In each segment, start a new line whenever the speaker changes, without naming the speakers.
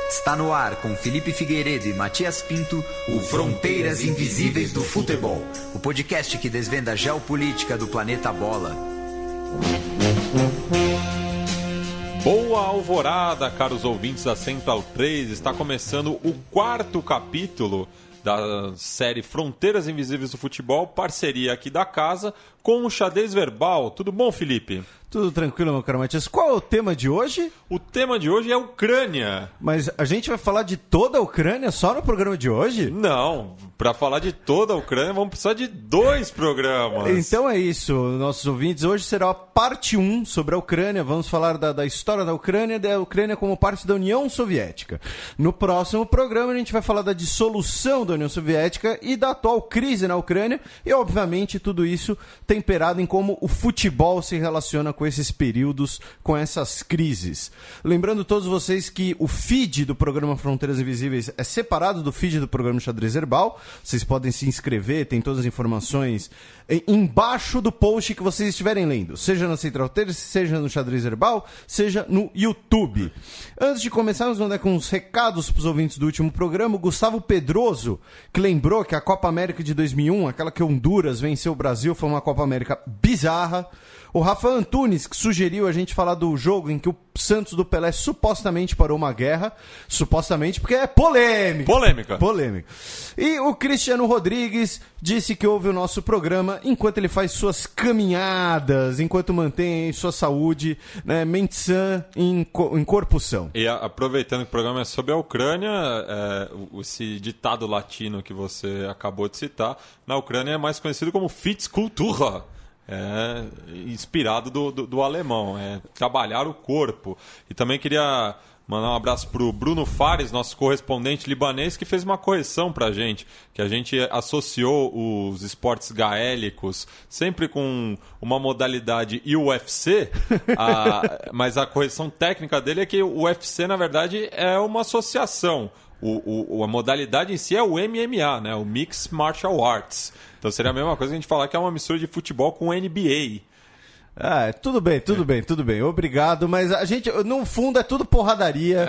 Está no ar com Felipe Figueiredo e Matias Pinto, o Fronteiras Invisíveis do Futebol, o podcast que desvenda a geopolítica do planeta Bola.
Boa alvorada, caros ouvintes da Central 3, está começando o 4º capítulo da série Fronteiras Invisíveis do Futebol, parceria aqui da casa com o Xadrez Verbal. Tudo bom, Felipe?
Tudo tranquilo, meu caro Matias. Qual é o tema de hoje?
O tema de hoje é Ucrânia.
Mas a gente vai falar de toda a Ucrânia só no programa de hoje?
Não, para falar de toda a Ucrânia vamos precisar de 2 programas.
Então é isso, nossos ouvintes. Hoje será a parte 1 sobre a Ucrânia. Vamos falar da história da Ucrânia como parte da União Soviética. No próximo programa a gente vai falar da dissolução da União Soviética e da atual crise na Ucrânia. E, obviamente, tudo isso temperado em como o futebol se relaciona com esses períodos, com essas crises. Lembrando todos vocês que o feed do programa Fronteiras Invisíveis é separado do feed do programa Xadrez Herbal. Vocês podem se inscrever, tem todas as informações embaixo do post que vocês estiverem lendo, seja na Central 3, seja no Xadrez Herbal, seja no YouTube. Antes de começarmos, vamos dar com uns recados para os ouvintes do último programa. O Gustavo Pedroso, que lembrou que a Copa América de 2001, aquela que Honduras venceu o Brasil, foi uma Copa América bizarra. O Rafa Antunes, que sugeriu a gente falar do jogo em que o Santos do Pelé supostamente parou uma guerra. Supostamente, porque é polêmica. Polêmica. E o Cristiano Rodrigues disse que ouve o nosso programa enquanto ele faz suas caminhadas, enquanto mantém sua saúde, né, mente sã em corpo são.
E aproveitando que o programa é sobre a Ucrânia, esse ditado latino que você acabou de citar, na Ucrânia é mais conhecido como Fitzkultur. É inspirado do alemão, trabalhar o corpo. E também queria mandar um abraço para o Bruno Fares, nosso correspondente libanês, que fez uma correção para a gente, que a gente associou os esportes gaélicos sempre com uma modalidade UFC, mas a correção técnica dele é que o UFC, na verdade, é uma associação. A modalidade em si é o MMA, né? O Mixed Martial Arts. Então seria a mesma coisa que a gente falar que é uma mistura de futebol com NBA.
Tudo bem. Obrigado, mas a gente, no fundo, é tudo porradaria.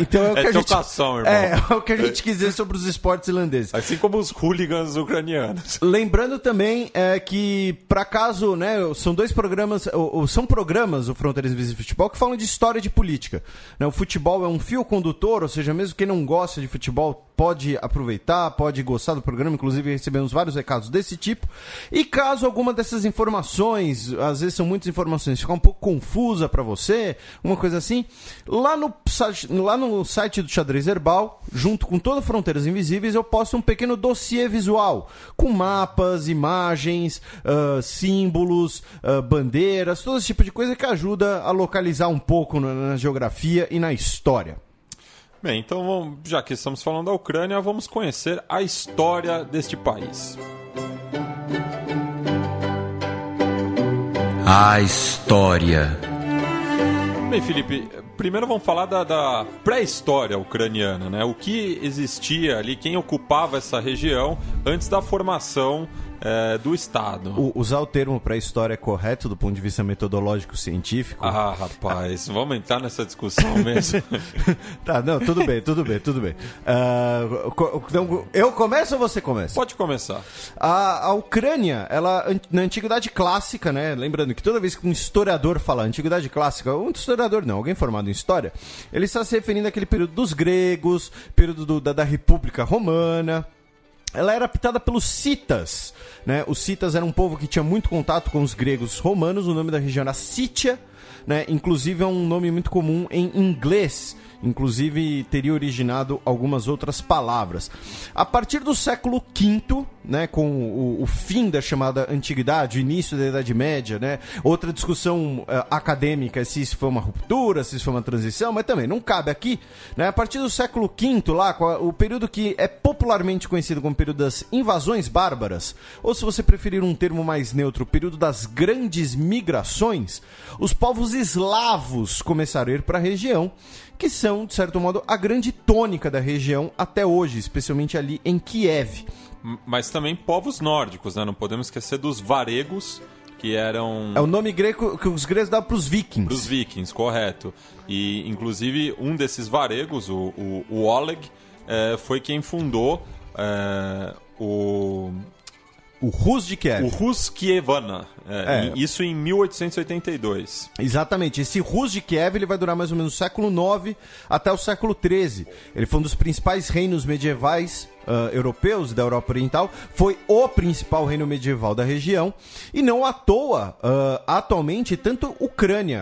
Então é o que
tocação, irmão.
É o que a gente quis dizer sobre os esportes irlandeses.
Assim como os hooligans ucranianos.
Lembrando também que, para caso, né, são 2 programas, são programas do Fronteiras Invisíveis do Futebol que falam de história de política. Né, o futebol é um fio condutor, ou seja, mesmo quem não gosta de futebol pode aproveitar, pode gostar do programa. Inclusive recebemos vários recados desse tipo. E caso alguma dessas informações, às vezes são muitas informações, ficar um pouco confusa para você, uma coisa assim, lá no site do Xadrez Herbal, junto com toda Fronteiras Invisíveis, eu posto um pequeno dossiê visual, com mapas, imagens, símbolos, bandeiras, todo esse tipo de coisa que ajuda a localizar um pouco na geografia e na história.
Bem, então já que estamos falando da Ucrânia, vamos conhecer a história deste país.
A história.
Bem, Felipe, primeiro vamos falar da pré-história ucraniana, né? O que existia ali, quem ocupava essa região antes da formação do Estado.
Usar o termo pré-história é correto do ponto de vista metodológico científico?
Rapaz, vamos entrar nessa discussão mesmo.
Tá, não, tudo bem. Então, eu começo ou você começa?
Pode começar.
A Ucrânia, ela, na Antiguidade Clássica, né? Lembrando que toda vez que um historiador fala Antiguidade Clássica, um historiador não, alguém formado em História, ele está se referindo àquele período dos gregos, período da República Romana. Ela era habitada pelos citas, né? Os citas eram um povo que tinha muito contato com os gregos romanos. O nome da região era Sítia, né? Inclusive é um nome muito comum em inglês. Inclusive teria originado algumas outras palavras. A partir do século V, né, com o fim da chamada Antiguidade, o início da Idade Média, né, outra discussão acadêmica se isso foi uma ruptura, se isso foi uma transição, mas também não cabe aqui. Né, a partir do século V, lá, o período que é popularmente conhecido como período das invasões bárbaras, ou se você preferir um termo mais neutro, o período das grandes migrações, os povos eslavos começaram a ir para a região, que são, de certo modo, a grande tônica da região até hoje, especialmente ali em Kiev.
Mas também povos nórdicos, né? Não podemos esquecer dos varegos, que eram...
É o nome grego que os gregos davam para os vikings.
Para os vikings, correto. E, inclusive, um desses varegos, o Oleg, foi quem fundou o
Rus de Kiev.
O Rus Kievana. Isso em 1882.
Exatamente. Esse Rus de Kiev ele vai durar mais ou menos do século IX até o século XIII. Ele foi um dos principais reinos medievais europeus da Europa Oriental. Foi o principal reino medieval da região. E não à toa, atualmente, tanto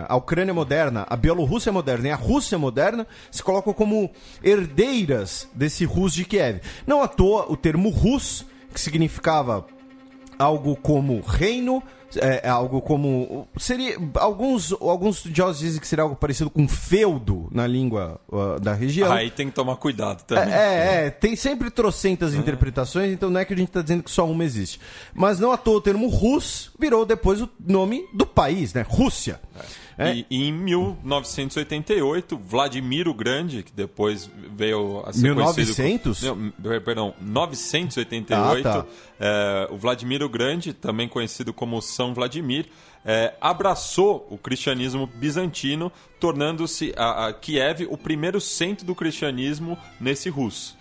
a Ucrânia moderna, a Bielorrússia moderna e a Rússia moderna se colocam como herdeiras desse Rus de Kiev. Não à toa, o termo Rus, que significava algo como reino, algo como... seria alguns estudiosos dizem que seria algo parecido com feudo na língua da região.
Aí tem que tomar cuidado também.
Tem sempre trocentas interpretações, então não é que a gente está dizendo que só uma existe. Mas não à toa o termo Rus virou depois o nome do país, né? Rússia.
E em 1988, Vladimir o Grande, que depois veio a ser
1900?
Perdão, 988.
Tá.
O Vladimir o Grande, também conhecido como São Vladimir, abraçou o cristianismo bizantino, tornando-se a Kiev o primeiro centro do cristianismo nesse Rus.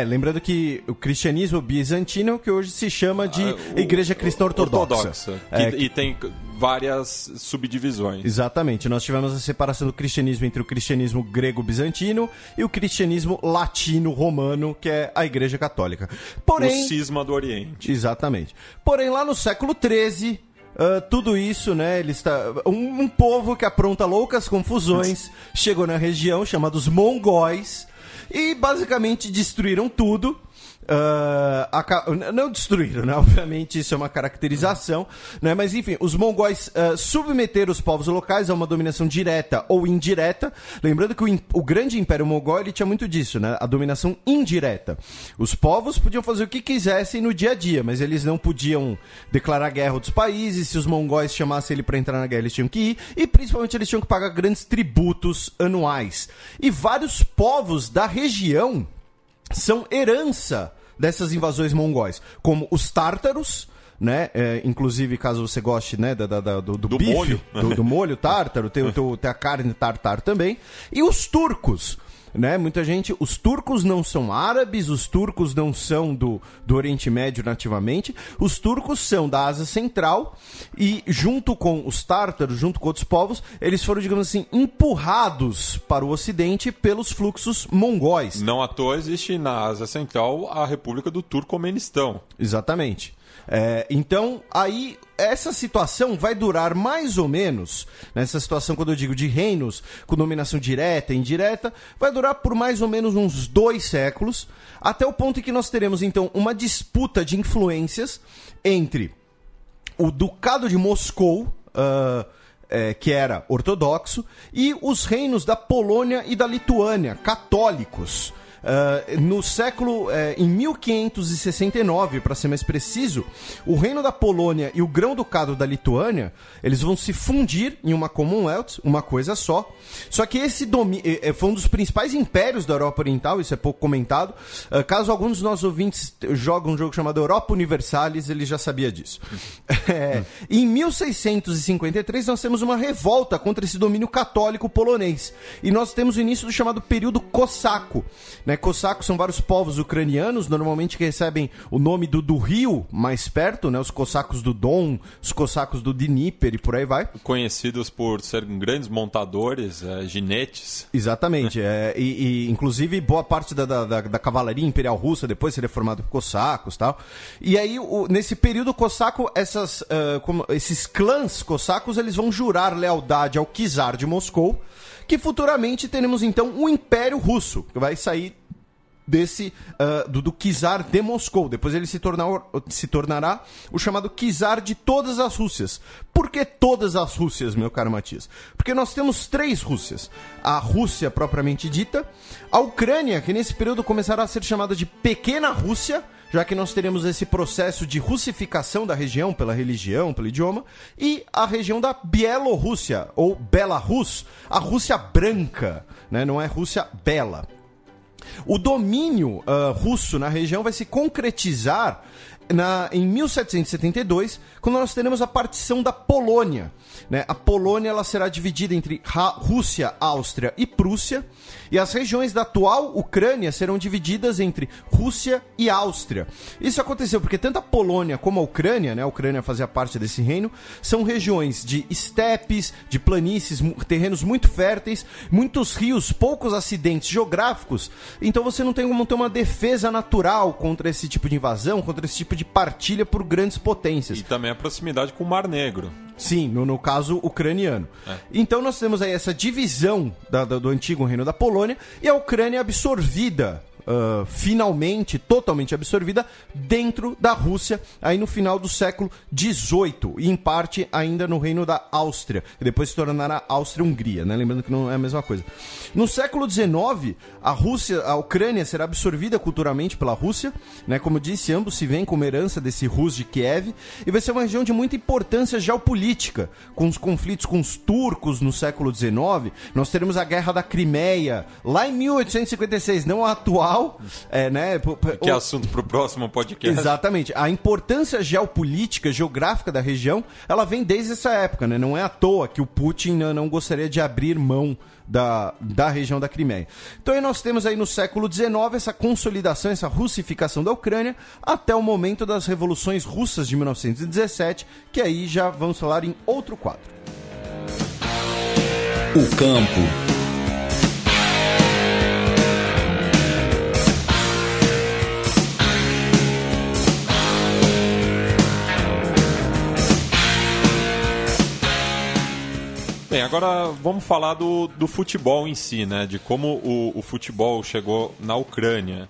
Lembrando que o cristianismo bizantino é o que hoje se chama de Igreja Cristã Ortodoxa.
E tem várias subdivisões.
Exatamente. Nós tivemos a separação do cristianismo entre o cristianismo grego-bizantino e o cristianismo latino-romano, que é a Igreja Católica. Porém,
o cisma do Oriente.
Exatamente. Porém, lá no século XIII... tudo isso, né? Um povo que apronta loucas confusões chegou na região, chamados mongóis, e basicamente destruíram tudo. Não destruíram, né? Obviamente isso é uma caracterização, né? Mas enfim, os mongóis submeteram os povos locais a uma dominação direta ou indireta. Lembrando que o grande império mongol ele tinha muito disso, né? A dominação indireta. Os povos podiam fazer o que quisessem no dia a dia, mas eles não podiam declarar guerra a outros países. Se os mongóis chamassem ele para entrar na guerra, eles tinham que ir, e principalmente eles tinham que pagar grandes tributos anuais. E vários povos da região são herança dessas invasões mongóis, como os tártaros, né? Inclusive, caso você goste, né, do bife,
molho.
do molho tártaro, tem a carne tartar também, e os turcos. Né? Muita gente, os turcos não são árabes, os turcos não são do Oriente Médio nativamente, os turcos são da Ásia Central e junto com os tártaros, junto com outros povos, eles foram, digamos assim, empurrados para o Ocidente pelos fluxos mongóis.
Não à toa existe na Ásia Central a República do Turcomenistão.
Exatamente. Então, aí, essa situação vai durar mais ou menos, nessa situação, quando eu digo de reinos, com dominação direta e indireta, vai durar por mais ou menos uns 2 séculos, até o ponto em que nós teremos, então, uma disputa de influências entre o Ducado de Moscou, que era ortodoxo, e os reinos da Polônia e da Lituânia, católicos. No século, em 1569, para ser mais preciso, o Reino da Polônia e o Grão-Ducado da Lituânia, eles vão se fundir em uma Commonwealth, uma coisa só. Só que esse foi um dos principais impérios da Europa Oriental, isso é pouco comentado. Caso alguns dos nossos ouvintes jogam um jogo chamado Europa Universalis, ele já sabia disso. Em 1653, nós temos uma revolta contra esse domínio católico polonês. E nós temos o início do chamado período cossaco. Né? Cossacos são vários povos ucranianos, normalmente que recebem o nome do rio mais perto, né? Os cossacos do Don, os cossacos do Dnieper e por aí vai.
Conhecidos por serem grandes montadores, ginetes.
Exatamente. Inclusive, boa parte da cavalaria imperial russa depois seria formada por cossacos e tal. E aí, nesse período cossaco, esses clãs cossacos, eles vão jurar lealdade ao czar de Moscou, que futuramente teremos então o Império Russo, que vai sair do czar de Moscou. Depois ele se tornará o chamado czar de todas as Rússias. Por que todas as Rússias, meu caro Matias? Porque nós temos 3 Rússias. A Rússia propriamente dita, a Ucrânia, que nesse período começará a ser chamada de Pequena Rússia, já que nós teremos esse processo de russificação da região pela religião, pelo idioma, e a região da Bielorrússia, ou Belarus, a Rússia branca, né? Não é Rússia bela. O domínio russo na região vai se concretizar em 1772, quando nós teremos a partição da Polônia. Né? A Polônia ela será dividida entre Rússia, Áustria e Prússia, e as regiões da atual Ucrânia serão divididas entre Rússia e Áustria. Isso aconteceu porque tanto a Polônia como a Ucrânia, né? A Ucrânia fazia parte desse reino, são regiões de estepes, de planícies, terrenos muito férteis, muitos rios, poucos acidentes geográficos, então você não tem como ter uma defesa natural contra esse tipo de invasão, contra esse tipo de partilha por grandes potências.
E também a proximidade com o Mar Negro.
Sim, no caso ucraniano. Então nós temos aí essa divisão do antigo reino da Polônia e a Ucrânia absorvida, finalmente, totalmente absorvida dentro da Rússia, aí no final do século XVIII, e em parte ainda no reino da Áustria, que depois se tornará Áustria-Hungria, né? Lembrando que não é a mesma coisa. No século XIX, a Ucrânia será absorvida culturalmente pela Rússia, né? Como eu disse, ambos se veem como herança desse Rus de Kiev, e vai ser uma região de muita importância geopolítica, com os conflitos com os turcos no século XIX. Nós teremos a Guerra da Crimeia, lá em 1856, não a atual, né?
Que é assunto para o próximo podcast.
Exatamente. A importância geopolítica, geográfica da região, ela vem desde essa época, né? Não é à toa que o Putin não gostaria de abrir mão da região da Crimeia. Então aí nós temos aí no século XIX essa consolidação, essa russificação da Ucrânia, até o momento das revoluções russas de 1917, que aí já vamos falar em outro quadro.
O campo.
Bem, agora vamos falar do futebol em si, né? De como o futebol chegou na Ucrânia.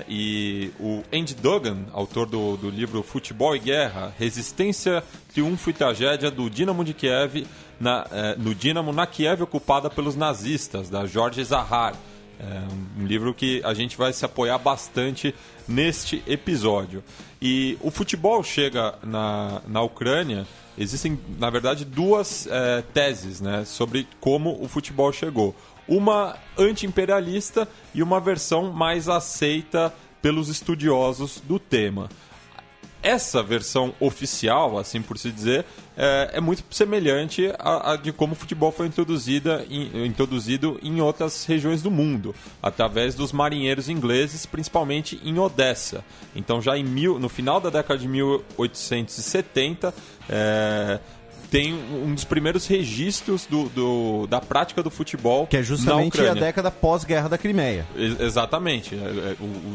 E o Andy Duggan, autor do livro Futebol e Guerra, Resistência, Triunfo e Tragédia do Dínamo de Kiev, no Dínamo na Kiev ocupada pelos nazistas, da George Zahar. Um livro que a gente vai se apoiar bastante neste episódio. E o futebol chega na Ucrânia. Existem, na verdade, duas teses, né, sobre como o futebol chegou. Uma anti-imperialista e uma versão mais aceita pelos estudiosos do tema. Essa versão oficial, assim por se dizer, é muito semelhante a de como o futebol foi introduzido em outras regiões do mundo, através dos marinheiros ingleses, principalmente em Odessa. Então, já no final da década de 1870, tem um dos primeiros registros da prática do futebol, que é justamente a
década pós-guerra da Crimeia.
Exatamente.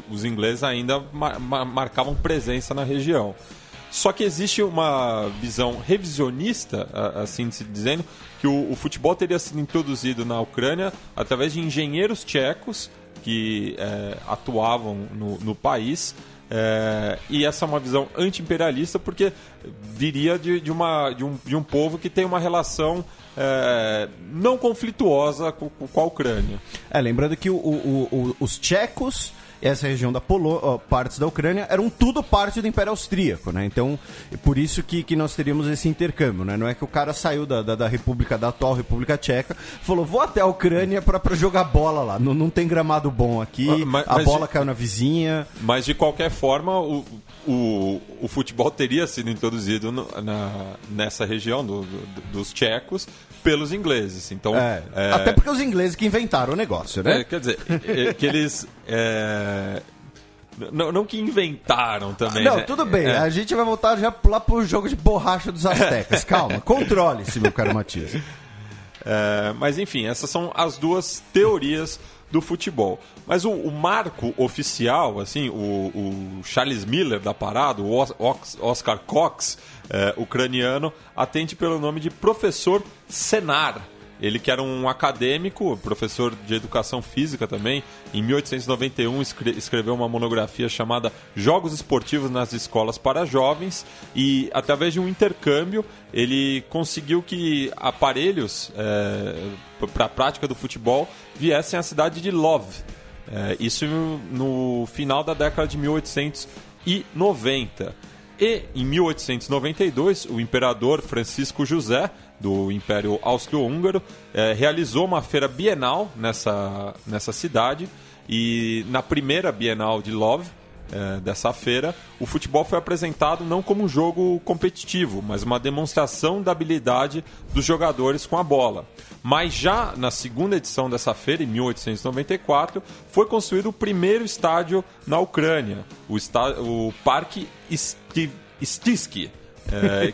Os ingleses ainda marcavam presença na região. Só que existe uma visão revisionista, assim se dizendo, que o futebol teria sido introduzido na Ucrânia através de engenheiros tchecos que atuavam no país. E essa é uma visão anti-imperialista, porque viria de um povo que tem uma relação não conflituosa com a Ucrânia.
Lembrando que os tchecos, essa região da partes da Ucrânia, eram tudo parte do Império Austríaco, né? Então, é por isso que nós teríamos esse intercâmbio, né? Não é que o cara saiu da atual República Tcheca, falou, vou até a Ucrânia para jogar bola lá, não tem gramado bom aqui, a bola caiu na vizinha.
Mas, de qualquer forma, o futebol teria sido introduzido nessa região dos tchecos pelos ingleses. Então,
até porque os ingleses que inventaram o negócio, né?
Quer dizer, que eles... Não que inventaram também.
Não, né? Tudo bem. A gente vai voltar já lá pro jogo de borracha dos aztecas. Calma, controle-se, meu caro Matias.
Mas enfim, essas são as duas teorias do futebol. Mas o marco oficial, assim, o Charles Miller da parada, o Oscar Cox, ucraniano, atende pelo nome de Professor Senar. Ele que era um acadêmico, professor de educação física também, em 1891 escreveu uma monografia chamada Jogos Esportivos nas Escolas para Jovens, e através de um intercâmbio ele conseguiu que aparelhos para a prática do futebol viessem à cidade de Lvov. Isso no final da década de 1890. E em 1892 o imperador Francisco José do Império Austro-Húngaro realizou uma feira bienal nessa cidade, e na primeira Bienal de Lvov dessa feira, o futebol foi apresentado não como um jogo competitivo, mas uma demonstração da habilidade dos jogadores com a bola. Mas já na segunda edição dessa feira, em 1894, foi construído o primeiro estádio na Ucrânia, o Parque Stysky,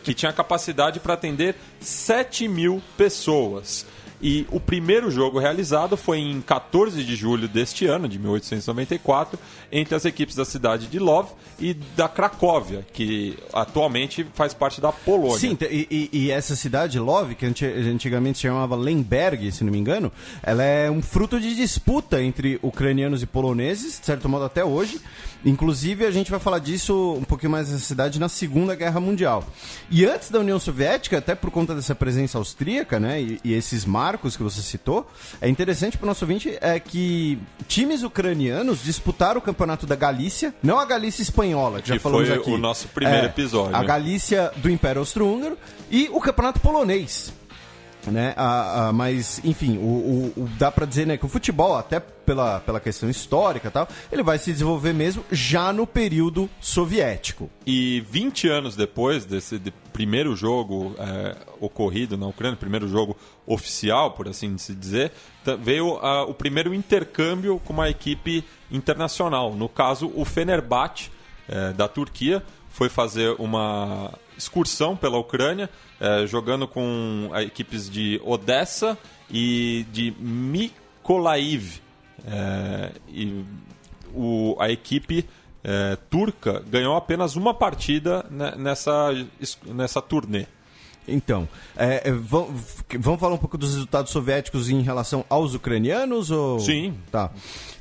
que tinha capacidade para atender 7.000 pessoas. E o primeiro jogo realizado foi em 14 de julho deste ano, de 1894, entre as equipes da cidade de Lwów e da Cracóvia, que atualmente faz parte da Polônia.
Sim, e essa cidade, Lwów, que antigamente se chamava Lemberg, se não me engano, ela é um fruto de disputa entre ucranianos e poloneses, de certo modo até hoje. Inclusive, a gente vai falar disso um pouquinho mais nessa cidade na Segunda Guerra Mundial. E antes da União Soviética, até por conta dessa presença austríaca, né, e esses marcos que você citou, é interessante para o nosso ouvinte que times ucranianos disputaram o campeonato da Galícia, não a Galícia espanhola, que já falamos aqui.
Foi o nosso primeiro episódio.
A Galícia do Império Austro-Húngaro e o campeonato polonês. Né? Mas, enfim, dá pra dizer, né, que o futebol, até pela questão histórica e tal, ele vai se desenvolver mesmo já no período soviético.
E 20 anos depois desse primeiro jogo ocorrido na Ucrânia, primeiro jogo oficial, por assim se dizer, veio o primeiro intercâmbio com uma equipe internacional. No caso, o Fenerbahçe, da Turquia, foi fazer uma excursão pela Ucrânia, jogando com equipes de Odessa e de Mykolaiv. A equipe turca ganhou apenas uma partida nessa turnê.
Então, vamos falar um pouco dos resultados soviéticos em relação aos ucranianos? Ou...
Sim.
Tá.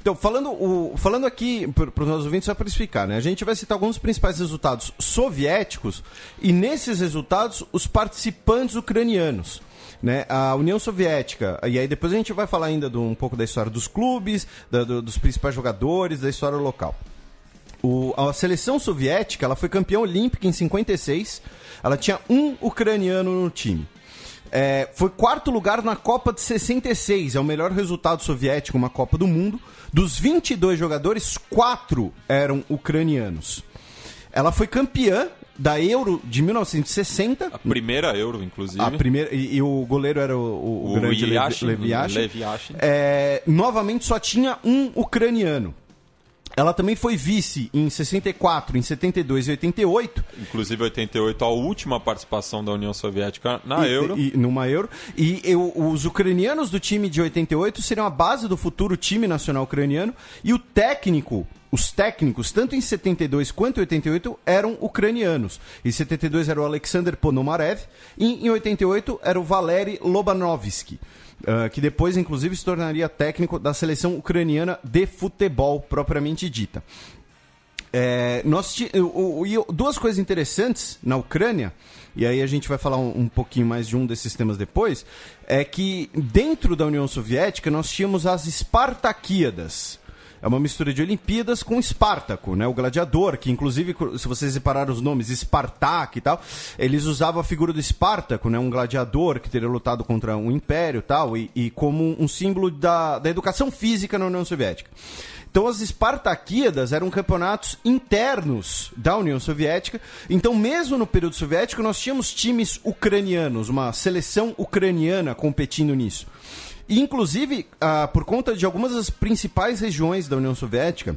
Então, falando aqui para os nossos ouvintes, só para explicar, né? A gente vai citar alguns dos principais resultados soviéticos e, nesses resultados, os participantes ucranianos. Né? A União Soviética, e aí depois a gente vai falar ainda um pouco da história dos clubes, dos principais jogadores, da história local. A seleção soviética, ela foi campeã olímpica em 56, ela tinha um ucraniano no time. Foi quarto lugar na Copa de 66, é o melhor resultado soviético, uma Copa do Mundo. Dos 22 jogadores, 4 eram ucranianos. Ela foi campeã da Euro de 1960.
A primeira Euro, inclusive.
A primeira, e o goleiro era o grande Lev Yashin. Novamente só tinha um ucraniano. Ela também foi vice em 64, em 72 e 88.
Inclusive 88, a última participação da União Soviética na Euro.
Numa Euro. E os ucranianos do time de 88 seriam a base do futuro time nacional ucraniano. E os técnicos, tanto em 72 quanto em 88, eram ucranianos. Em 72 era o Alexander Ponomarev e em 88 era o Valery Lobanovsky. Que depois, inclusive, se tornaria técnico da seleção ucraniana de futebol, propriamente dita. Duas coisas interessantes na Ucrânia, e aí a gente vai falar um pouquinho mais de um desses temas depois, é que dentro da União Soviética nós tínhamos as Espartaquíadas. É uma mistura de Olimpíadas com Espartaco, né? O gladiador, que inclusive, se vocês separarem os nomes, Espartaco e tal, eles usavam a figura do Espartaco, né? Um gladiador que teria lutado contra um império tal, e como um símbolo da educação física na União Soviética. Então as Espartaquíadas eram campeonatos internos da União Soviética. Então mesmo no período soviético nós tínhamos times ucranianos, uma seleção ucraniana competindo nisso. E, inclusive, por conta de algumas das principais regiões da União Soviética,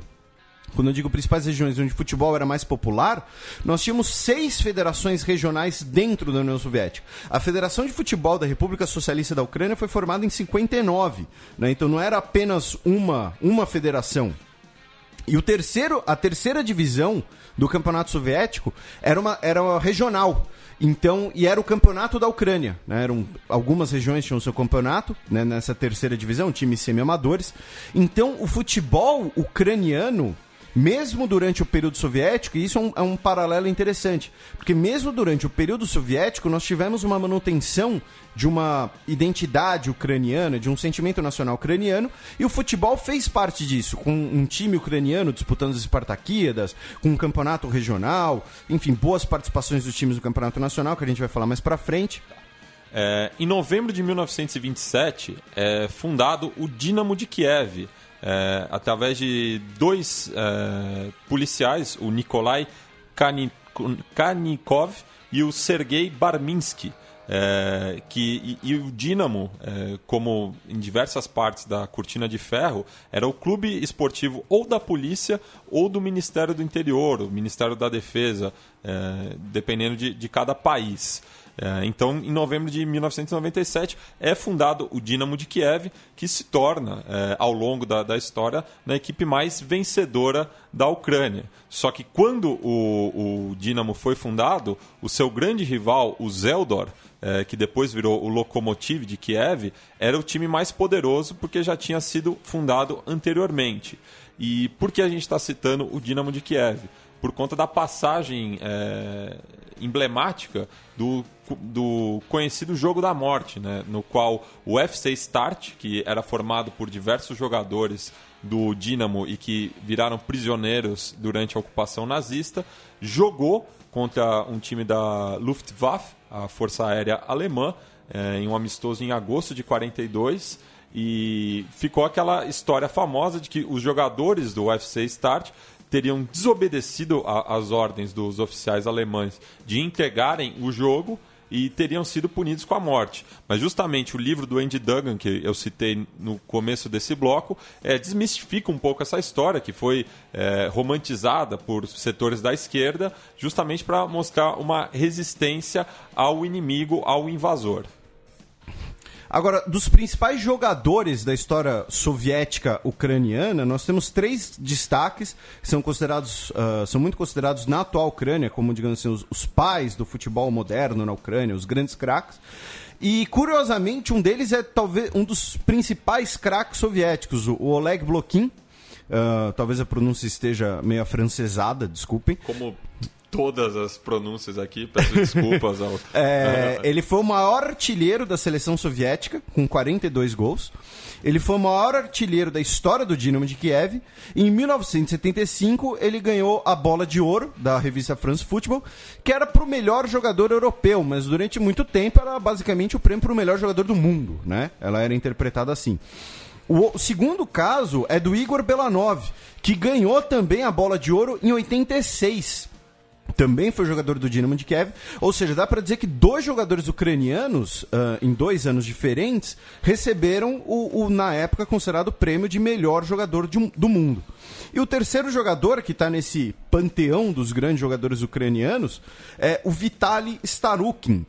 quando eu digo principais regiões onde o futebol era mais popular, nós tínhamos 6 federações regionais dentro da União Soviética. A Federação de Futebol da República Socialista da Ucrânia foi formada em 59, né? Então não era apenas uma federação. E a terceira divisão do campeonato soviético era regional. Então, e era o campeonato da Ucrânia, né? Algumas regiões tinham o seu campeonato, né? Nessa terceira divisão, times semi-amadores. Então, o futebol ucraniano, mesmo durante o período soviético, e isso é um paralelo interessante, porque mesmo durante o período soviético nós tivemos uma manutenção de uma identidade ucraniana, de um sentimento nacional ucraniano, e o futebol fez parte disso, com um time ucraniano disputando as Espartaquíadas, com um campeonato regional, enfim, boas participações dos times do campeonato nacional, que a gente vai falar mais pra frente.
Em novembro de 1927 é fundado o Dínamo de Kiev, através de dois policiais, o Nikolai Kanikov e o Sergei Barminsky. E o Dínamo, como em diversas partes da Cortina de Ferro, era o clube esportivo ou da polícia ou do Ministério do Interior, o Ministério da Defesa, dependendo de cada país. Então, em novembro de 1997, é fundado o Dínamo de Kiev, que se torna, ao longo da história, a equipe mais vencedora da Ucrânia. Só que quando o Dínamo foi fundado, o seu grande rival, o Zeldor, que depois virou o Lokomotiv de Kiev, era o time mais poderoso porque já tinha sido fundado anteriormente. E por que a gente está citando o Dínamo de Kiev? Por conta da passagem emblemática do conhecido Jogo da Morte, né? No qual o FC Start, que era formado por diversos jogadores do Dínamo e que viraram prisioneiros durante a ocupação nazista, jogou contra um time da Luftwaffe, a Força Aérea Alemã, em um amistoso em agosto de 42, e ficou aquela história famosa de que os jogadores do UFC Start teriam desobedecido às ordens dos oficiais alemães de entregarem o jogo e teriam sido punidos com a morte. Mas justamente o livro do Andy Duggan, que eu citei no começo desse bloco, desmistifica um pouco essa história, que foi romantizada por setores da esquerda, justamente para mostrar uma resistência ao inimigo, ao invasor.
Agora, dos principais jogadores da história soviética ucraniana, nós temos 3 destaques que são muito considerados na atual Ucrânia, como, digamos assim, os pais do futebol moderno na Ucrânia, os grandes craques. E, curiosamente, um deles é talvez um dos principais craques soviéticos, o Oleg Blokhin. Talvez a pronúncia esteja meio afrancesada, desculpem.
Como todas as pronúncias aqui, peço desculpas ao...
Ele foi o maior artilheiro da seleção soviética, com 42 gols. Ele foi o maior artilheiro da história do Dínamo de Kiev. E em 1975, ele ganhou a Bola de Ouro da revista France Football, que era para o melhor jogador europeu, mas durante muito tempo era basicamente o prêmio para o melhor jogador do mundo, né? Ela era interpretada assim. O segundo caso é do Igor Belanov, que ganhou também a Bola de Ouro em 86. Também foi jogador do Dínamo de Kiev. Ou seja, dá para dizer que 2 jogadores ucranianos, em 2 anos diferentes, receberam o na época, considerado o prêmio de melhor jogador do mundo. E o terceiro jogador, que está nesse panteão dos grandes jogadores ucranianos, é o Vitaly Starukin,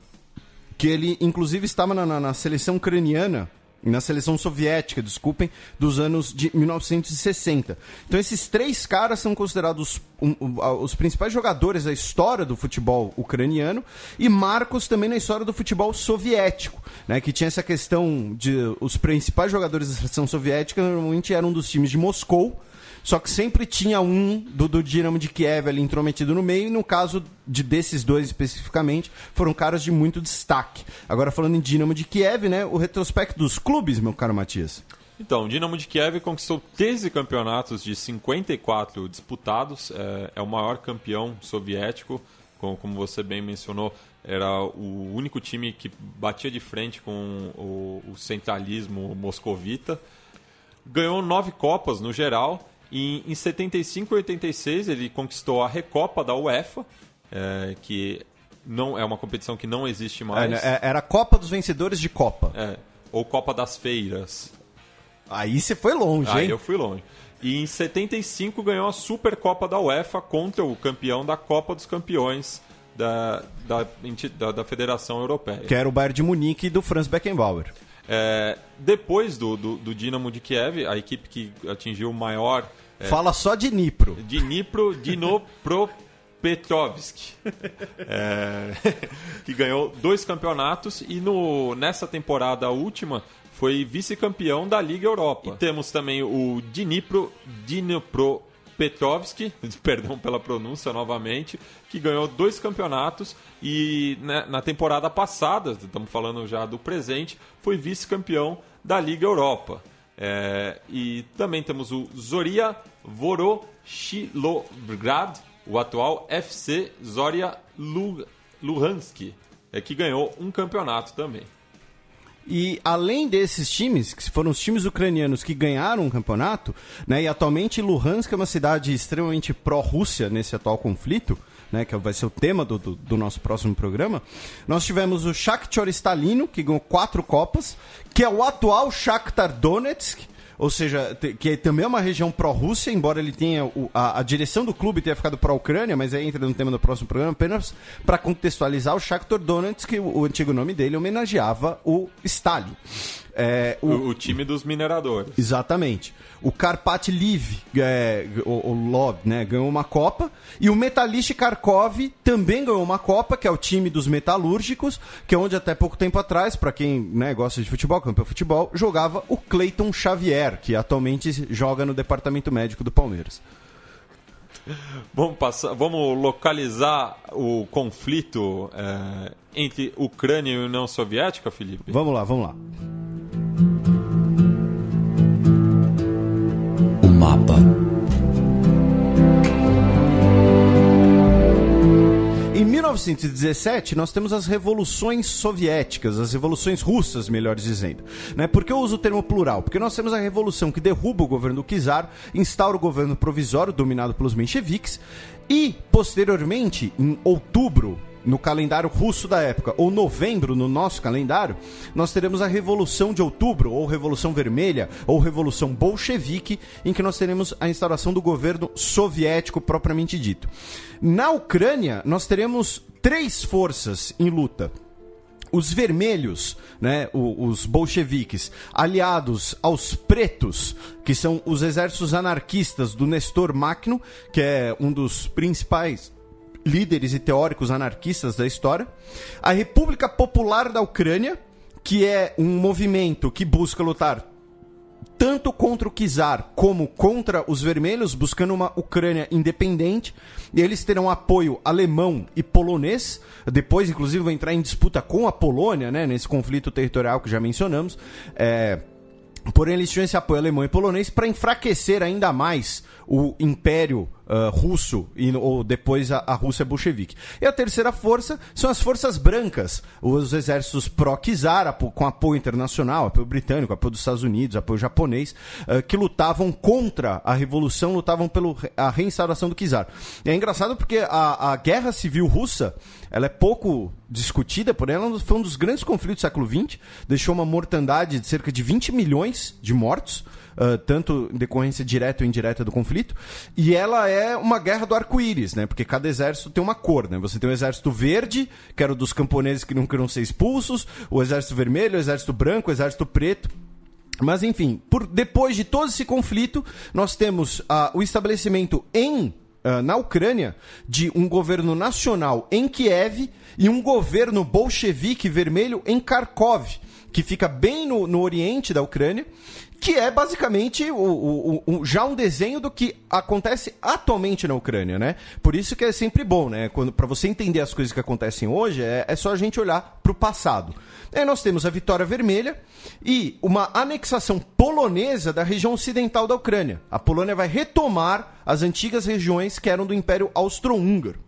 que ele, inclusive, estava na seleção ucraniana, na seleção soviética, desculpem, dos anos de 1960. Então esses 3 caras são considerados os principais jogadores da história do futebol ucraniano e marcos também na história do futebol soviético, né, que tinha essa questão de os principais jogadores da seleção soviética normalmente eram dos times de Moscou, só que sempre tinha um do Dínamo de Kiev ali intrometido no meio, e no caso desses 2 especificamente, foram caras de muito destaque. Agora, falando em Dínamo de Kiev, né, o retrospecto dos clubes, meu caro Matias.
Então, o Dínamo de Kiev conquistou 13 campeonatos de 54 disputados, é o maior campeão soviético, como você bem mencionou, era o único time que batia de frente com o centralismo moscovita. Ganhou 9 Copas no geral. E em 75 e 86 ele conquistou a Recopa da UEFA, que não é uma competição que não existe mais.
Era a Copa dos Vencedores de Copa.
Ou Copa das Feiras.
Aí você foi longe, hein?
Aí eu fui longe. E em 75 ganhou a Supercopa da UEFA contra o campeão da Copa dos Campeões da Federação Europeia.
Que era o Bayern de Munique do Franz Beckenbauer.
Depois do Dínamo de Kiev, a equipe que atingiu o maior...
Fala só de Dnipro.
Dnipropetrovsk, que ganhou 2 campeonatos e nessa temporada última foi vice-campeão da Liga Europa. E temos também o Dnipropetrovsk, perdão pela pronúncia novamente, que ganhou 2 campeonatos e na temporada passada, estamos falando já do presente, foi vice-campeão da Liga Europa. E também temos o Zoria Voroshilograd, o atual FC Zoria Luhansk, que ganhou um campeonato também.
E além desses times, que foram os times ucranianos que ganharam o campeonato, né, e atualmente Luhansk é uma cidade extremamente pró-Rússia nesse atual conflito, né, que vai ser o tema do nosso próximo programa, nós tivemos o Shakhtar Stalino, que ganhou 4 Copas, que é o atual Shakhtar Donetsk, ou seja, que também é uma região pró-Rússia, embora ele tenha a direção do clube tenha ficado pró-Ucrânia, mas aí entra no tema do próximo programa, apenas para contextualizar, o Shakhtar Donetsk, que o antigo nome dele homenageava o Stalin.
O time dos mineradores.
Exatamente. O Karpat Lviv, o Lod, né, ganhou uma Copa. E o Metalist Kharkov também ganhou uma Copa, que é o time dos metalúrgicos, que é onde até pouco tempo atrás, para quem, né, gosta de futebol, campeão de futebol, jogava o Cleiton Xavier, que atualmente joga no departamento médico do Palmeiras.
Vamos localizar o conflito entre Ucrânia e União Soviética, Felipe?
Vamos lá.
O mapa.
Em 1917, nós temos as revoluções soviéticas, as revoluções russas, melhor dizendo. Né? Por que eu uso o termo plural? Porque nós temos a revolução que derruba o governo do czar, instaura o governo provisório dominado pelos mencheviques e, posteriormente, em outubro, no calendário russo da época, ou novembro no nosso calendário, nós teremos a Revolução de Outubro, ou Revolução Vermelha, ou Revolução Bolchevique, em que nós teremos a instauração do governo soviético propriamente dito. Na Ucrânia, nós teremos 3 forças em luta. Os vermelhos, né, os bolcheviques, aliados aos pretos, que são os exércitos anarquistas do Nestor Makhno, que é um dos principais líderes e teóricos anarquistas da história. A República Popular da Ucrânia, que é um movimento que busca lutar tanto contra o czar como contra os vermelhos, buscando uma Ucrânia independente. E eles terão apoio alemão e polonês. Depois, inclusive, vão entrar em disputa com a Polônia, né, nesse conflito territorial que já mencionamos. Porém, eles tinham esse apoio alemão e polonês para enfraquecer ainda mais o Império Russo ou depois a Rússia bolchevique. E a terceira força são as forças brancas, os exércitos pró-czar, com apoio internacional, apoio britânico, apoio dos Estados Unidos, apoio japonês, que lutavam contra a revolução, lutavam pela reinstauração do czar. E é engraçado porque a guerra civil russa, ela é pouco discutida, porém ela foi um dos grandes conflitos do século XX, deixou uma mortandade de cerca de 20 milhões de mortos, tanto em decorrência direta ou indireta do conflito, e ela é uma guerra do arco-íris, né? Porque cada exército tem uma cor, né? Você tem o exército verde, que era o dos camponeses que não queriam ser expulsos, o exército vermelho, o exército branco, o exército preto. Mas enfim, depois de todo esse conflito, nós temos o estabelecimento na Ucrânia de um governo nacional em Kiev e um governo bolchevique vermelho em Kharkov, que fica bem no oriente da Ucrânia, que é basicamente já um desenho do que acontece atualmente na Ucrânia, né? Por isso que é sempre bom, né? Para você entender as coisas que acontecem hoje, é só a gente olhar para o passado. Aí nós temos a Vitória Vermelha e uma anexação polonesa da região ocidental da Ucrânia. A Polônia vai retomar as antigas regiões que eram do Império Austro-Húngaro.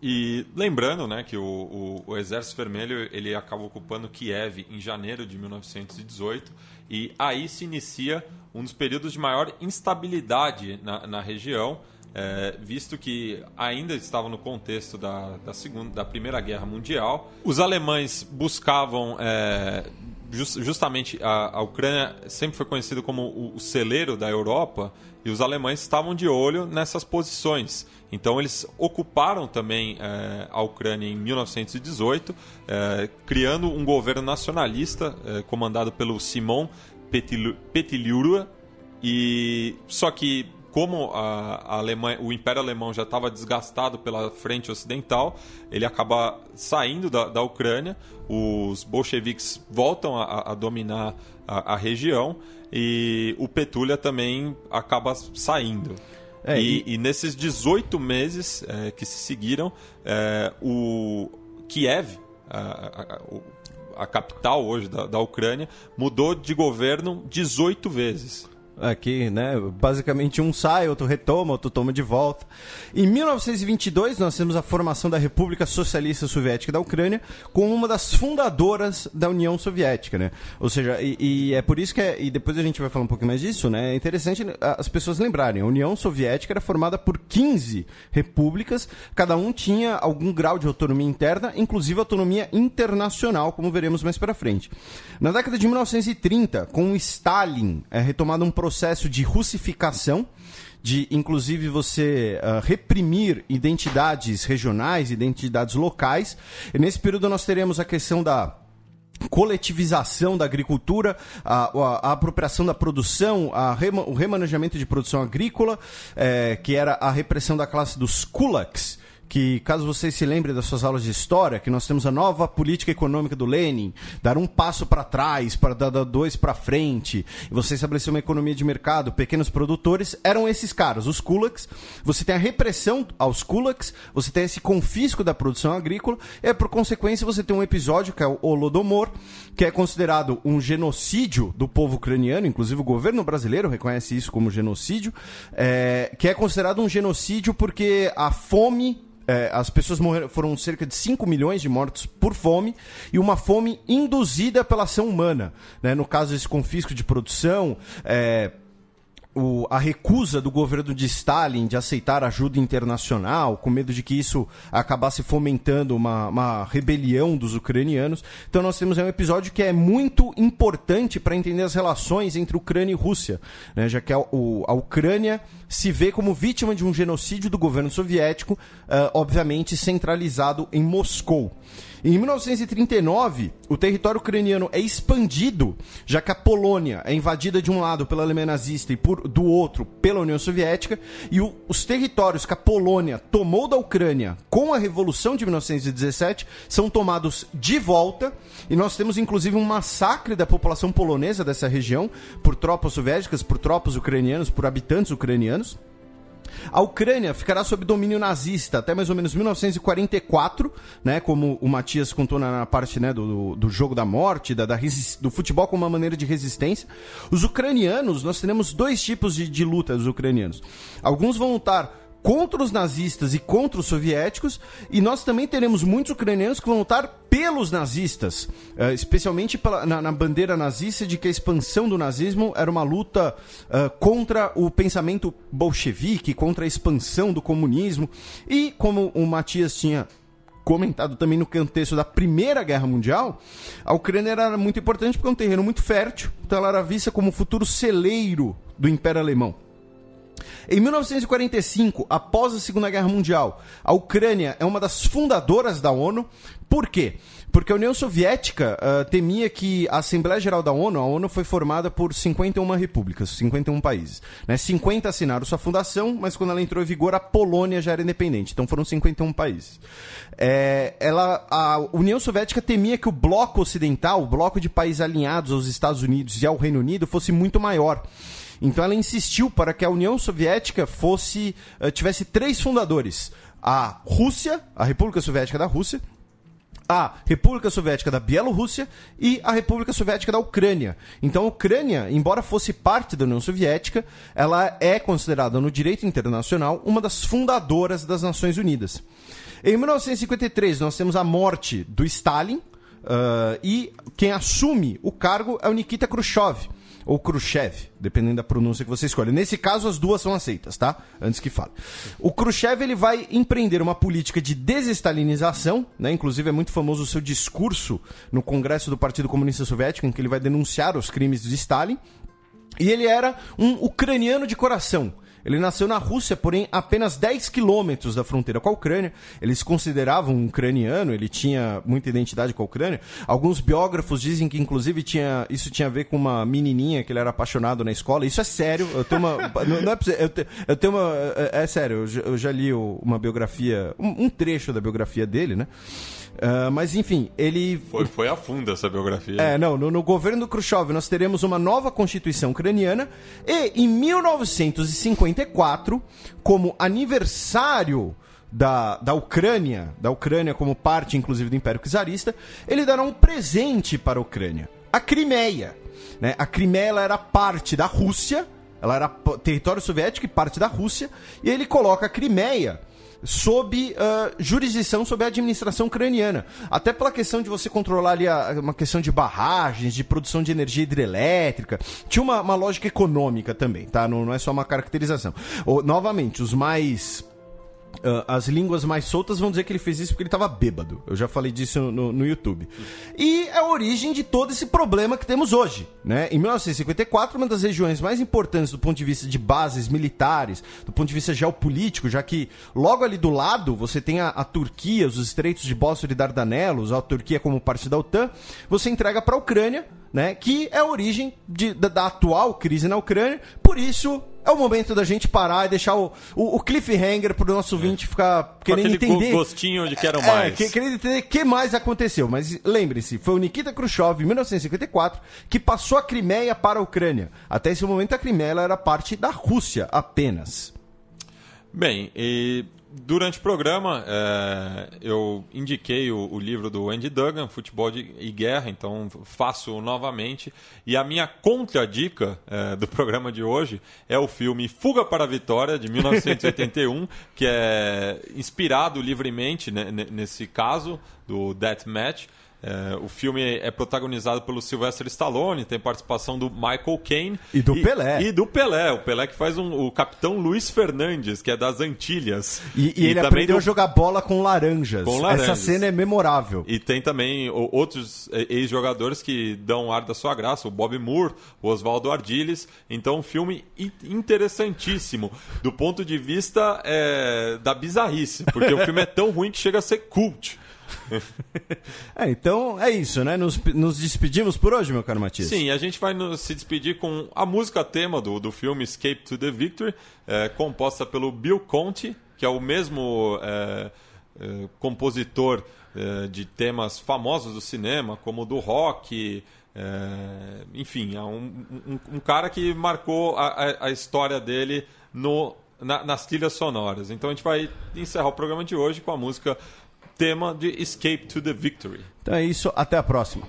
E lembrando, né, que o Exército Vermelho ele acaba ocupando Kiev em janeiro de 1918 e aí se inicia um dos períodos de maior instabilidade na região, visto que ainda estava no contexto da Primeira Guerra Mundial. Os alemães buscavam... justamente a Ucrânia sempre foi conhecida como o celeiro da Europa e os alemães estavam de olho nessas posições. Então eles ocuparam também a Ucrânia em 1918, criando um governo nacionalista comandado pelo Simon Petliura. E só que como o Império Alemão já estava desgastado pela frente ocidental, ele acaba saindo da Ucrânia, os bolcheviques voltam a dominar a região e o Petliura também acaba saindo. E nesses 18 meses que se seguiram, o Kiev, a capital hoje da Ucrânia, mudou de governo 18 vezes.
aqui, né? Basicamente um sai, outro retoma, outro toma de volta. Em 1922, nós temos a formação da República Socialista Soviética da Ucrânia como uma das fundadoras da União Soviética, né? Ou seja, e é por isso que e depois a gente vai falar um pouquinho mais disso, né? É interessante as pessoas lembrarem, a União Soviética era formada por 15 repúblicas, cada um tinha algum grau de autonomia interna, inclusive autonomia internacional, como veremos mais para frente. Na década de 1930, com o Stalin, é retomado um processo de russificação, de inclusive você reprimir identidades regionais, identidades locais. E nesse período nós teremos a questão da coletivização da agricultura, a apropriação da produção, o remanejamento de produção agrícola, que era a repressão da classe dos kulaks, que, caso vocês se lembrem das suas aulas de história, que nós temos a nova política econômica do Lenin, dar um passo para trás, para dar dois para frente, e você estabelecer uma economia de mercado, pequenos produtores, eram esses caras, os kulaks. Você tem a repressão aos kulaks, você tem esse confisco da produção agrícola, e por consequência você tem um episódio, que é o Holodomor, que é considerado um genocídio do povo ucraniano, inclusive o governo brasileiro reconhece isso como genocídio, que é considerado um genocídio porque a fome... as pessoas morreram, foram cerca de 5 milhões de mortos por fome, e uma fome induzida pela ação humana, né? No caso, esse confisco de produção, a recusa do governo de Stalin de aceitar ajuda internacional, com medo de que isso acabasse fomentando uma rebelião dos ucranianos. Então nós temos um episódio que é muito importante para entender as relações entre Ucrânia e Rússia, né? Já que a Ucrânia se vê como vítima de um genocídio do governo soviético, obviamente centralizado em Moscou. Em 1939, o território ucraniano é expandido, já que a Polônia é invadida de um lado pela Alemanha nazista e do outro pela União Soviética, e os territórios que a Polônia tomou da Ucrânia com a Revolução de 1917 são tomados de volta, e nós temos inclusive um massacre da população polonesa dessa região por tropas soviéticas, por tropas ucranianas, por habitantes ucranianos. A Ucrânia ficará sob domínio nazista até mais ou menos 1944, né, como o Matias contou na parte, né, do jogo da morte, do futebol como uma maneira de resistência. Os ucranianos, nós teremos dois tipos de luta dos ucranianos. Alguns vão lutar contra os nazistas e contra os soviéticos, e nós também teremos muitos ucranianos que vão lutar pelos nazistas, especialmente na bandeira nazista de que a expansão do nazismo era uma luta contra o pensamento bolchevique, contra a expansão do comunismo. E como o Matias tinha comentado também no contexto da Primeira Guerra Mundial, a Ucrânia era muito importante porque é um terreno muito fértil, então ela era vista como o futuro celeiro do Império Alemão. Em 1945, após a Segunda Guerra Mundial, a Ucrânia é uma das fundadoras da ONU. Por quê? Porque a União Soviética temia que a Assembleia Geral da ONU, a ONU foi formada por 51 repúblicas, 51 países, né? 50 assinaram sua fundação, mas quando ela entrou em vigor, a Polônia já era independente, então foram 51 países. A União Soviética temia que o bloco ocidental, o bloco de países alinhados aos Estados Unidos e ao Reino Unido, fosse muito maior. Então ela insistiu para que a União Soviética tivesse 3 fundadores: a Rússia, a República Soviética da Rússia, a República Soviética da Bielorrússia e a República Soviética da Ucrânia. Então a Ucrânia, embora fosse parte da União Soviética, ela é considerada no direito internacional uma das fundadoras das Nações Unidas. Em 1953 nós temos a morte do Stalin, e quem assume o cargo é o Nikita Khrushchev, ou Khrushchev, dependendo da pronúncia que você escolhe. Nesse caso, as duas são aceitas, tá? Antes que fale. O Khrushchev, ele vai empreender uma política de desestalinização, né? Inclusive é muito famoso o seu discurso no Congresso do Partido Comunista Soviético, em que ele vai denunciar os crimes de Stalin. E ele era um ucraniano de coração. Ele nasceu na Rússia, porém apenas 10 quilômetros da fronteira com a Ucrânia. Ele se considerava um ucraniano, ele tinha muita identidade com a Ucrânia. Alguns biógrafos dizem que inclusive isso tinha a ver com uma menininha que ele era apaixonado na escola. Isso é sério, eu tenho uma... eu tenho uma... É sério, eu já li uma biografia, um trecho da biografia dele, né? Mas enfim, ele...
Foi a fundo essa biografia.
No governo do Khrushchev nós teremos uma nova constituição ucraniana, e em 1954, como aniversário da Ucrânia como parte inclusive do Império Czarista, ele dará um presente para a Ucrânia: a Crimeia, né? A Crimeia ela era parte da Rússia, ela era território soviético e parte da Rússia, e ele coloca a Crimeia sob jurisdição, sob a administração ucraniana. Até pela questão de você controlar ali uma questão de barragens, de produção de energia hidrelétrica. Tinha uma lógica econômica também, tá? Não é só uma caracterização. Novamente, as línguas mais soltas vão dizer que ele fez isso porque ele estava bêbado. Eu já falei disso no YouTube. E é a origem de todo esse problema que temos hoje, né? Em 1954, uma das regiões mais importantes do ponto de vista de bases militares, do ponto de vista geopolítico, já que logo ali do lado você tem a Turquia, os estreitos de Bósforo e Dardanelos, a Turquia como parte da OTAN, você entrega para a Ucrânia, né? Que é a origem da atual crise na Ucrânia. Por isso é o momento da gente parar e deixar o cliffhanger pro nosso ouvinte ficar querendo entender.
Gostinho de quero mais.
Querendo entender o que mais aconteceu. Mas lembre-se, foi o Nikita Khrushchev, em 1954, que passou a Crimeia para a Ucrânia. Até esse momento, a Crimeia era parte da Rússia apenas.
Bem, e durante o programa, eu indiquei o livro do Andy Duggan, Futebol e Guerra, então faço novamente. E a minha contradica do programa de hoje é o filme Fuga para a Vitória, de 1981, que é inspirado livremente, né, nesse caso do Deathmatch. O filme é protagonizado pelo Sylvester Stallone, tem participação do Michael Caine
e do Pelé.
E do Pelé, o Pelé que faz o capitão Luiz Fernandes, que é das Antilhas.
E ele aprendeu a jogar bola com laranjas. Essa cena é memorável.
E tem também outros ex-jogadores que dão ar da sua graça, o Bobby Moore, o Oswaldo Ardiles. Então, um filme interessantíssimo, do ponto de vista da bizarrice, porque o filme é tão ruim que chega a ser cult.
Então é isso, né? Nos despedimos por hoje, meu caro Matias.
Sim, a gente vai se despedir com a música tema do filme Escape to the Victory, composta pelo Bill Conti, que é o mesmo compositor de temas famosos do cinema, como do rock. Enfim, é um cara que marcou a história dele nas trilhas sonoras. Então a gente vai encerrar o programa de hoje com a música tema de Escape to the Victory.
Então é isso, até a próxima.